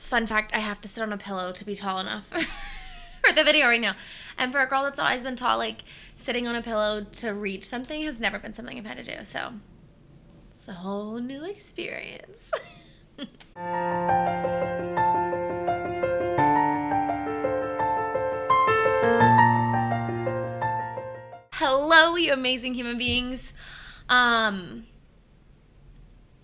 Fun fact, I have to sit on a pillow to be tall enough for the video right now. And for a girl that's always been tall, like sitting on a pillow to reach something has never been something I've had to do. So it's a whole new experience. Hello, you amazing human beings. I'm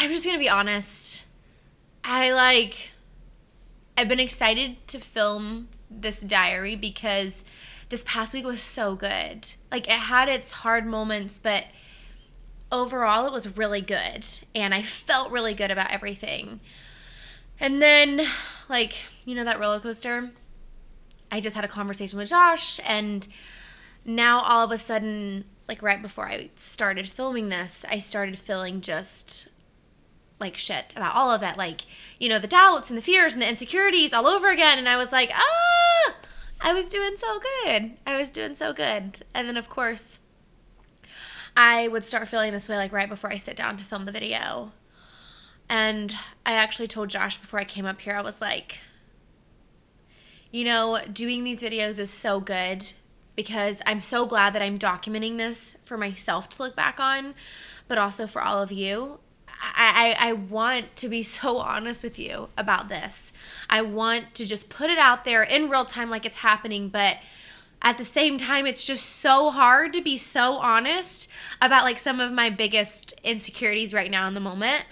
just gonna be honest. I've been excited to film this diary because this past week was so good. Like, it had its hard moments, but overall it was really good. And I felt really good about everything. And then, like, you know that roller coaster? I just had a conversation with Josh, and now all of a sudden, like right before I started filming this, I started feeling just like shit about all of it. Like, you know, the doubts and the fears and the insecurities all over again. And I was like, I was doing so good. I was doing so good. And then, of course, I would start feeling this way like right before I sit down to film the video. And I actually told Josh before I came up here, I was like, you know, doing these videos is so good because I'm so glad that I'm documenting this for myself to look back on, but also for all of you. I want to be so honest with you about this. I want to just put it out there in real time like it's happening, but at the same time, it's just so hard to be so honest about like some of my biggest insecurities right now in the moment.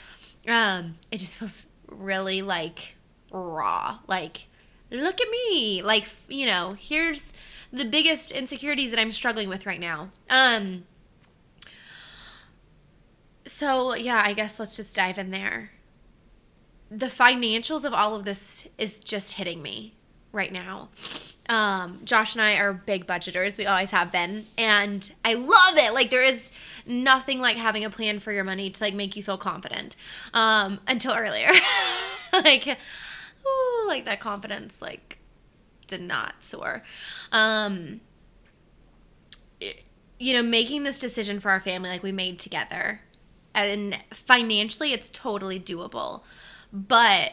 It just feels really like raw. Like, look at me. Like, you know, here's the biggest insecurities that I'm struggling with right now. So, yeah, I guess let's just dive in there. The financials of all of this is just hitting me right now. Josh and I are big budgeters. We always have been. And I love it. Like, there is nothing like having a plan for your money to, like, make you feel confident. Until earlier. Like that confidence, like, did not soar. You know, making this decision for our family, like, we made together. And financially, it's totally doable. But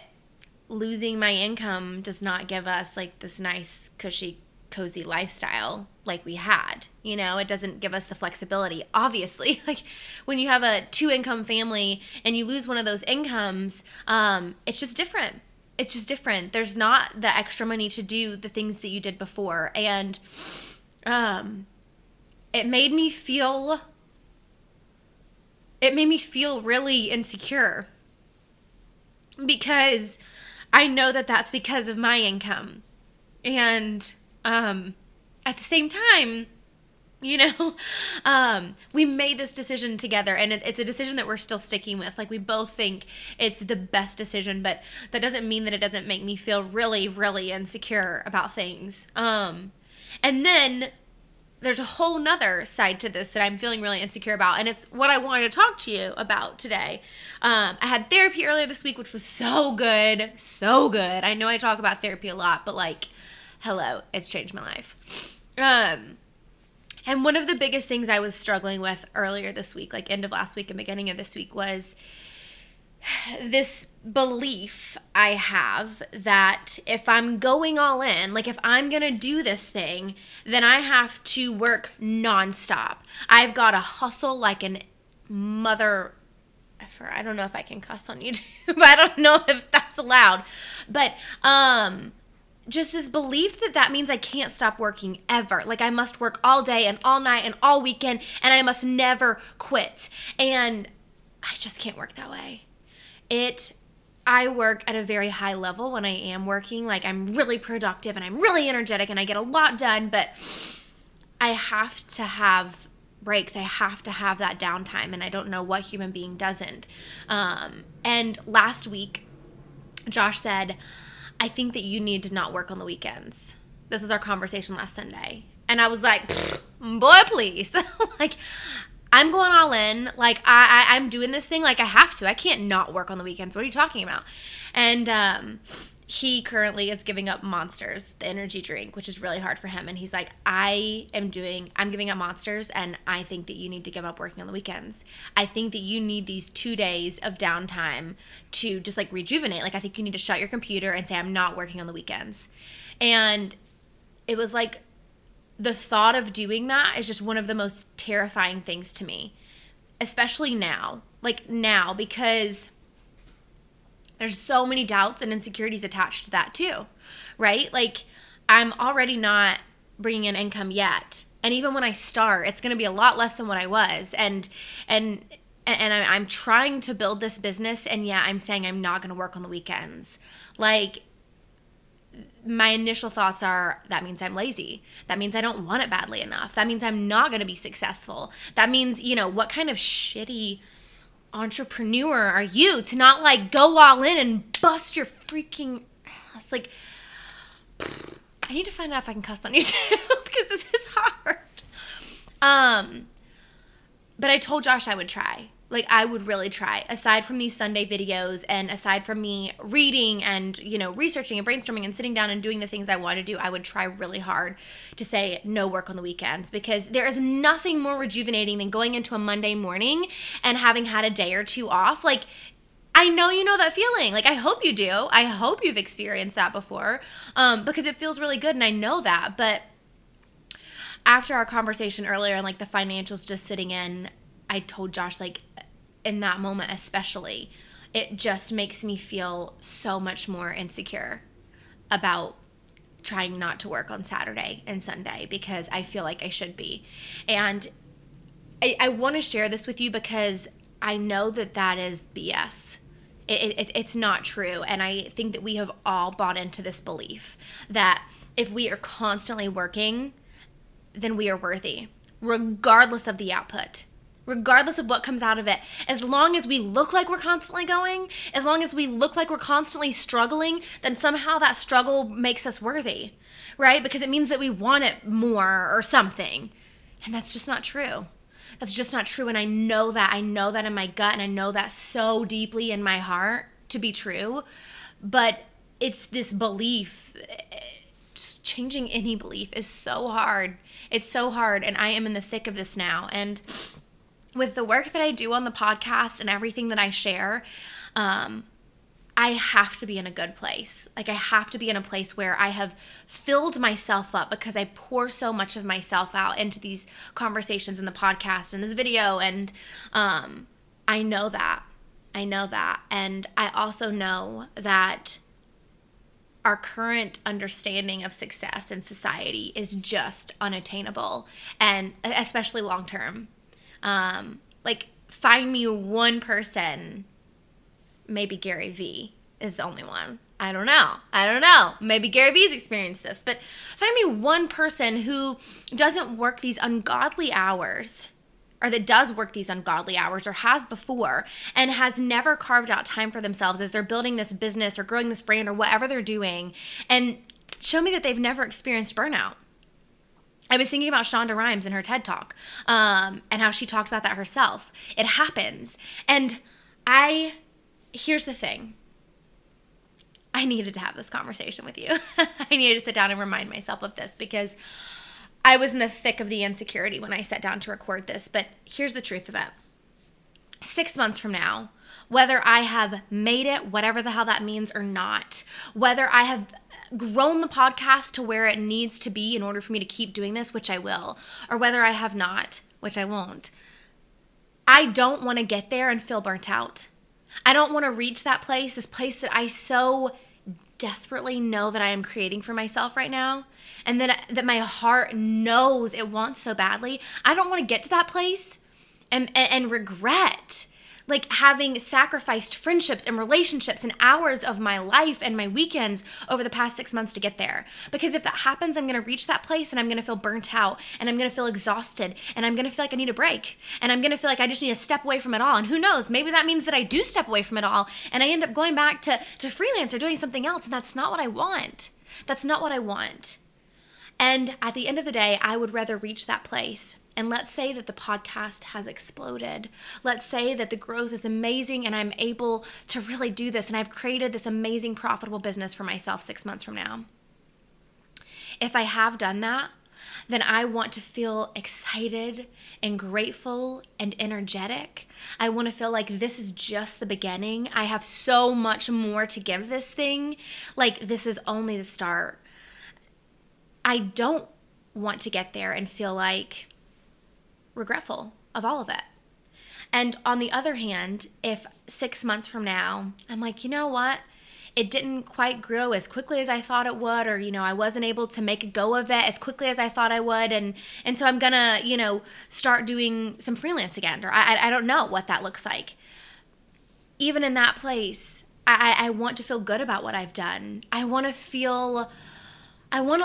losing my income does not give us, like, this nice, cushy, cozy lifestyle like we had. You know, it doesn't give us the flexibility, obviously. Like, when you have a 2-income family and you lose one of those incomes, it's just different. It's just different. There's not the extra money to do the things that you did before. And it made me feel really insecure because I know that that's because of my income. And at the same time, you know, we made this decision together, and it's a decision that we're still sticking with. Like, we both think it's the best decision, but that doesn't mean that it doesn't make me feel really, really insecure about things. And then there's a whole nother side to this that I'm feeling really insecure about, and it's what I wanted to talk to you about today. I had therapy earlier this week, which was so good, so good. I know I talk about therapy a lot, but, like, hello, it's changed my life. And one of the biggest things I was struggling with earlier this week, like end of last week and beginning of this week, was this belief I have that if I'm going all in, like if I'm going to do this thing, then I have to work nonstop. I've got to hustle like an mother effer. I don't know if I can cuss on YouTube. I don't know if that's allowed. But just this belief that means I can't stop working ever. Like, I must work all day and all night and all weekend, and I must never quit. And I just can't work that way. I work at a very high level when I am working. Like, I'm really productive and I'm really energetic and I get a lot done, but I have to have breaks. I have to have that downtime, and I don't know what human being doesn't. And last week, Josh said, I think that you need to not work on the weekends. This was our conversation last Sunday. And I was like, boy, please. Like, I'm going all in. Like, I'm doing this thing like I have to. I can't not work on the weekends. What are you talking about? And he currently is giving up Monsters, the energy drink, which is really hard for him. And he's like, I'm giving up Monsters, and I think that you need to give up working on the weekends. I think that you need these 2 days of downtime to just like rejuvenate. Like, I think you need to shut your computer and say, I'm not working on the weekends. And it was like, the thought of doing that is just one of the most terrifying things to me, especially now. Like now, because there's so many doubts and insecurities attached to that too, right? Like, I'm already not bringing in income yet. And even when I start, it's going to be a lot less than what I was. And I'm trying to build this business, and yeah, I'm saying I'm not going to work on the weekends. Like, my initial thoughts are, that means I'm lazy. That means I don't want it badly enough. That means I'm not going to be successful. That means, what kind of shitty entrepreneur are you to not like go all in and bust your freaking ass? Like, I need to find out if I can cuss on YouTube because this is hard. But I told Josh I would try. Like, I would really try. Aside from these Sunday videos, and aside from me reading and, researching and brainstorming and sitting down and doing the things I want to do, I would try really hard to say no work on the weekends, because there is nothing more rejuvenating than going into a Monday morning and having had a day or two off. Like, I know you know that feeling. Like, I hope you do. I hope you've experienced that before, because it feels really good, and I know that. But after our conversation earlier and, like, the financials just sitting in, I told Josh, like, in that moment especially, it just makes me feel so much more insecure about trying not to work on Saturday and Sunday, because I feel like I should be. And I want to share this with you because I know that is BS. It's not true. And I think that we have all bought into this belief that if we are constantly working, then we are worthy, regardless of the output. Regardless of what comes out of it, as long as we look like we're constantly going, as long as we look like we're constantly struggling, then somehow that struggle makes us worthy, right? Because it means that we want it more or something. And that's just not true. That's just not true. And I know that. I know that in my gut, and I know that so deeply in my heart to be true. But it's this belief. Just changing any belief is so hard. It's so hard. And I am in the thick of this now. And with the work that I do on the podcast and everything that I share, I have to be in a good place. Like, I have to be in a place where I have filled myself up, because I pour so much of myself out into these conversations in the podcast and this video. And I know that. I know that. And I also know that our current understanding of success in society is just unattainable, and especially long term. Like, find me one person, maybe Gary Vee is the only one. I don't know. Maybe Gary Vee's experienced this, but find me one person who doesn't work these ungodly hours, or that does work these ungodly hours, or has before, and has never carved out time for themselves as they're building this business or growing this brand or whatever they're doing, and show me that they've never experienced burnout. I was thinking about Shonda Rhimes in her TED Talk, and how she talked about that herself. It happens. And here's the thing. I needed to have this conversation with you. I needed to sit down and remind myself of this, because I was in the thick of the insecurity when I sat down to record this. But here's the truth of it. 6 months from now, whether I have made it, whatever the hell that means, or not, whether I have grown the podcast to where it needs to be in order for me to keep doing this, which I will, or whether I have not, which I won't, I don't want to get there and feel burnt out. I don't want to reach that place, this place that I so desperately know that I am creating for myself right now, and that my heart knows it wants so badly. I don't want to get to that place and regret, like, having sacrificed friendships and relationships and hours of my life and my weekends over the past 6 months to get there. Because if that happens, I'm going to reach that place, and I'm going to feel burnt out, and I'm going to feel exhausted, and I'm going to feel like I need a break, and I'm going to feel like I just need to step away from it all. And who knows, maybe that means that I do step away from it all, and I end up going back to freelance or doing something else, and that's not what I want. That's not what I want. And at the end of the day, I would rather reach that place And let's say that the podcast has exploded. Let's say that the growth is amazing and I'm able to really do this and I've created this amazing profitable business for myself 6 months from now. If I have done that, then I want to feel excited and grateful and energetic. I want to feel like this is just the beginning. I have so much more to give this thing. Like, this is only the start. I don't want to get there and feel like regretful of all of it. And on the other hand, if 6 months from now, I'm like, you know what? It didn't quite grow as quickly as I thought it would, or, I wasn't able to make a go of it as quickly as I thought I would. And so I'm gonna, start doing some freelance again, or I don't know what that looks like. Even in that place, I want to feel good about what I've done. I want to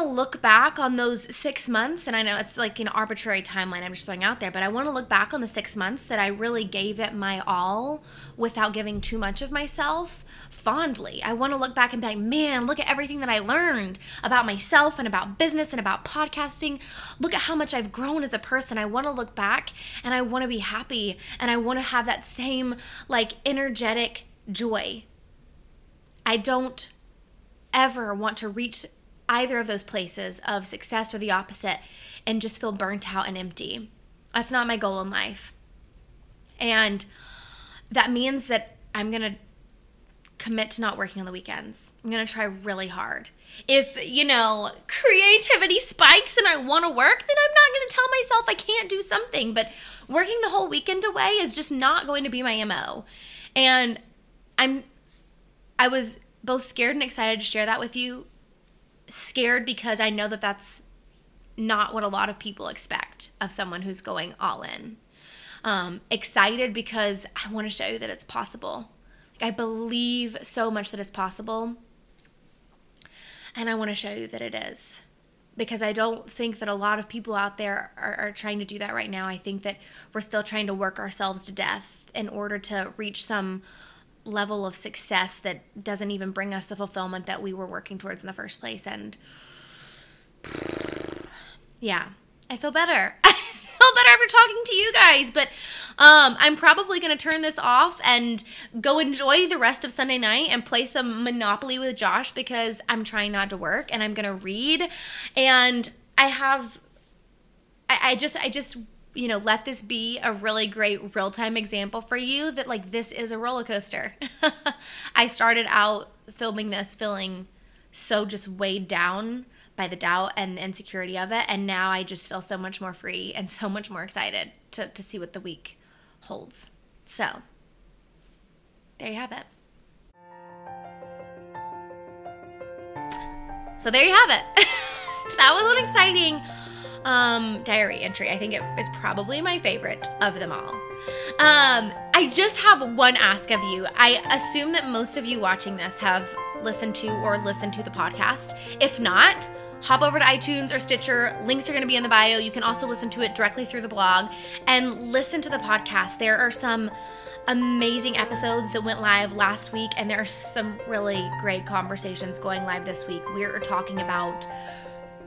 look back on those 6 months, and I know it's like an arbitrary timeline I'm just throwing out there, but I want to look back on the 6 months that I really gave it my all without giving too much of myself fondly. I want to look back and be like, man, look at everything that I learned about myself and about business and about podcasting. Look at how much I've grown as a person. I want to look back and I want to be happy and I want to have that same energetic joy. I don't ever want to reach either of those places of success or the opposite and just feel burnt out and empty. That's not my goal in life. And that means that I'm going to commit to not working on the weekends. I'm going to try really hard. If, creativity spikes and I want to work, then I'm not going to tell myself I can't do something. But working the whole weekend away is just not going to be my MO. And I was both scared and excited to share that with you. Scared because I know that that's not what a lot of people expect of someone who's going all in. Excited because I want to show you that it's possible. I believe so much that it's possible, and I want to show you that it is, because I don't think that a lot of people out there are trying to do that right now. I think that we're still trying to work ourselves to death in order to reach some level of success that doesn't even bring us the fulfillment that we were working towards in the first place. And yeah, I feel better. I feel better after talking to you guys. But I'm probably going to turn this off and go enjoy the rest of Sunday night and play some Monopoly with Josh, because I'm trying not to work and I'm going to read. And I just let this be a really great real-time example for you that this is a roller coaster. I started out filming this feeling so just weighed down by the doubt and the insecurity of it, and now I just feel so much more free and so much more excited to see what the week holds. So there you have it. So there you have it. That was an exciting diary entry. I think it is probably my favorite of them all. I just have one ask of you. I assume that most of you watching this have listened to the podcast. If not, hop over to iTunes or Stitcher. Links are going to be in the bio. You can also listen to it directly through the blog and listen to the podcast. There are some amazing episodes that went live last week, and there are some really great conversations going live this week. We're talking about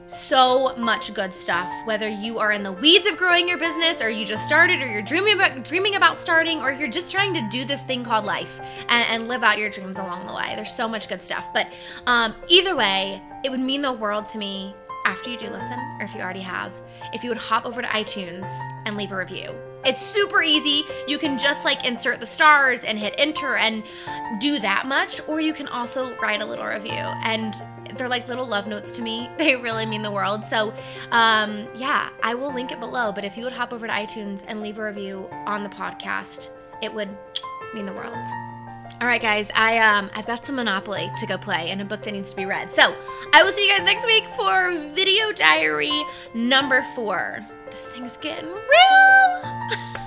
so much good stuff, whether you are in the weeds of growing your business, or you just started, or you're dreaming about starting, or you're just trying to do this thing called life and live out your dreams along the way. There's so much good stuff. But either way, it would mean the world to me after you do listen, or if you already have, if you would hop over to iTunes and leave a review. It's super easy. You can just insert the stars and hit enter and do that much, or you can also write a little review, and they're like little love notes to me. They really mean the world. So yeah, I will link it below, but if you would hop over to iTunes and leave a review on the podcast, it would mean the world. All right, guys, I've got some Monopoly to go play and a book that needs to be read. So I will see you guys next week for video diary number 4. This thing's getting real.